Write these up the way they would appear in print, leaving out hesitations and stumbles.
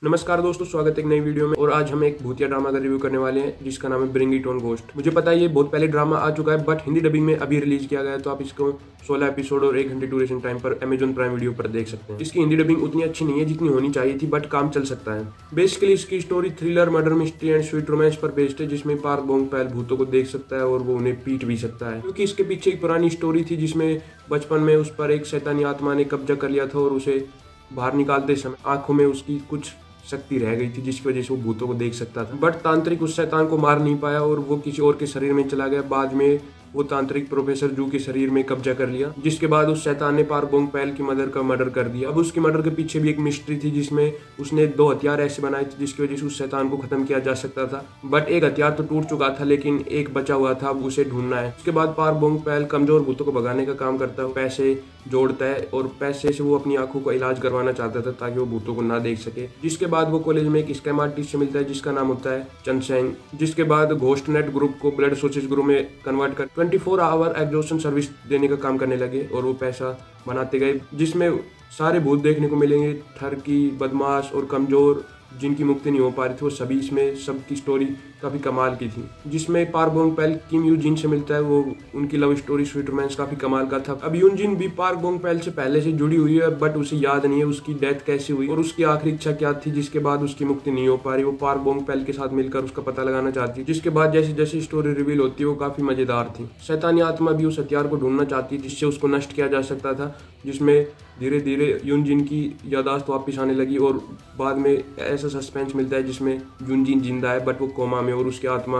नमस्कार दोस्तों, स्वागत है एक नई वीडियो में। और आज हम एक भूतिया ड्रामा का रिव्यू करने वाले हैं जिसका नाम है ब्रिंग इट ऑन घोस्ट। मुझे पता है ये बहुत पहले ड्रामा आ चुका है, बट हिंदी डबिंग में अभी रिलीज किया गया है, तो आप इसको 16 एपिसोड और 1 घंटे ड्यूरेशन टाइम पर अमेजॉन प्राइम वीडियो पर देख सकते हैं। इसकी हिंदी डबिंग उतनी अच्छी नहीं है जितनी होनी चाहिए थी, बट काम चल सकता है। बेसिकली इसकी story thriller, murder mystery and sweet romance पर बेस्ड है, जिसमें पार्क बोंग पैल भूतों को देख सकता है और वो उन्हें पीट भी सकता है, क्योंकि इसके पीछे एक पुरानी स्टोरी थी जिसमें बचपन में उस पर एक शैतानी आत्मा ने कब्जा कर लिया था और उसे बाहर निकालते समय आंखों में उसकी कुछ शक्ति रह गई थी, जिसकी वजह से वो भूतों को देख सकता था। बट तांत्रिक उस शैतान को मार नहीं पाया और वो किसी और के शरीर में चला गया। बाद में वो तांत्रिक प्रोफेसर जू के शरीर में कब्जा कर लिया, जिसके बाद उस शैतान ने पार्क बोंग पैल की मदर का मर्डर कर दिया। अब उसकी मर्डर के पीछे भी एक मिस्ट्री थी, जिसमें उसने 2 हथियार ऐसे बनाए थे जिसकी वजह से उस शैतान को खत्म किया जा सकता था। बट एक हथियार तो टूट चुका था, लेकिन एक बचा हुआ था, अब उसे ढूंढना है। उसके बाद पार्क बोंग पैल कमजोर भूतों को भगाने का काम करता है, पैसे जोड़ता है और पैसे से वो अपनी आंखों का इलाज करवाना चाहता था ताकि वो भूतों को ना देख सके। जिसके बाद वो कॉलेज में एक स्कैम आर्टिस्ट से मिलता है जिसका नाम होता है चनसेंग। जिसके बाद घोस्ट नेट ग्रुप को ब्लड सोर्सेज ग्रुप में कन्वर्ट कर 24 आवर एग्जॉशन सर्विस देने का काम करने लगे और वो पैसा बनाते गए, जिसमें सारे भूत देखने को मिलेंगे। ठरकी, बदमाश और कमजोर जिनकी मुक्ति नहीं हो पा रही थी, वो सभी इसमें सबकी स्टोरी काफी कमाल की थी। जिसमें Park Bong Pal Kim Yoo Jin से मिलता है, वो उनकी लव स्टोरी स्वीट रोमांस काफी कमाल का था। अब यून जिन भी पार्क बोंग पैल से पहले से जुड़ी हुई है, बट उसे याद नहीं है उसकी डेथ कैसे हुई और उसकी आखिरी इच्छा क्या थी, जिसके बाद उसकी मुक्ति नहीं हो पा रही। वो पार्क बोंग पैल के साथ मिलकर उसका पता लगाना चाहती है। जिसके बाद जैसे जैसे स्टोरी रिवील होती है वो काफी मजेदार थी। शैतानी आत्मा भी उस हथियार को ढूंढना चाहती है जिससे उसको नष्ट किया जा सकता था, जिसमें धीरे धीरे यूनजिन की यादाश्त वापस आने लगी और बाद में ऐसा सस्पेंस मिलता है जिसमें यूनजिन जिंदा है बट वो कोमा में, और उसकी आत्मा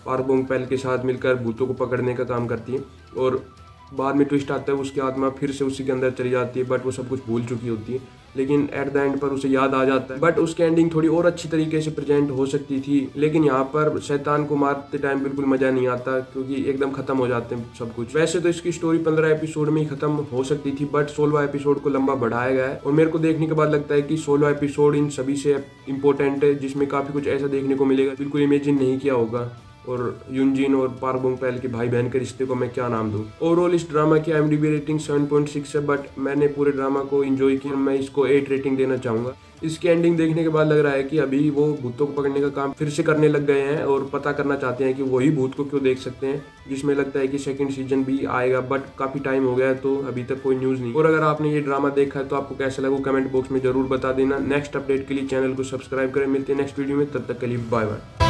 पार्क बोंग पैल के साथ मिलकर भूतों को पकड़ने का काम करती है। और बाद में ट्विस्ट आता है, उसकी आत्मा फिर से उसी के अंदर चली जाती है, बट वो सब कुछ भूल चुकी होती है। लेकिन एट द एंड पर उसे याद आ जाता है, बट उसकी एंडिंग थोड़ी और अच्छी तरीके से प्रेजेंट हो सकती थी। लेकिन यहाँ पर शैतान को मारते टाइम बिल्कुल मजा नहीं आता, क्योंकि एकदम खत्म हो जाते हैं सब कुछ। वैसे तो इसकी स्टोरी 15 एपिसोड में ही खत्म हो सकती थी, बट 16 एपिसोड को लंबा बढ़ाया गया है। और मेरे को देखने के बाद लगता है कि 16 एपिसोड इन सभी से इम्पोर्टेंट है, जिसमें काफी कुछ ऐसा देखने को मिलेगा बिल्कुल इमेजिन नहीं किया होगा। और यूनजिन और पार्क बोंग पैल के भाई बहन के रिश्ते को मैं क्या नाम दूं। ओवरऑल इस ड्रामा की IMDb रेटिंग 7.6 है, बट मैंने पूरे ड्रामा को एंजॉय किया। मैं इसको 8 रेटिंग देना चाहूंगा। इसकी एंडिंग देखने के बाद लग रहा है कि अभी वो भूतों को पकड़ने का काम फिर से करने लग गए हैं और पता करना चाहते हैं कि वही भूत को क्यों देख सकते हैं, जिसमें लगता है कि सेकंड सीजन भी आएगा, बट काफी टाइम हो गया है तो अभी तक कोई न्यूज नहीं। और अगर आपने ये ड्रामा देखा है तो आपको कैसा लगा कमेंट बॉक्स में जरूर बता देना। नेक्स्ट अपडेट के लिए चैनल को सब्सक्राइब करें। मिलते हैं नेक्स्ट वीडियो में, तब तक के लिए बाय बाय।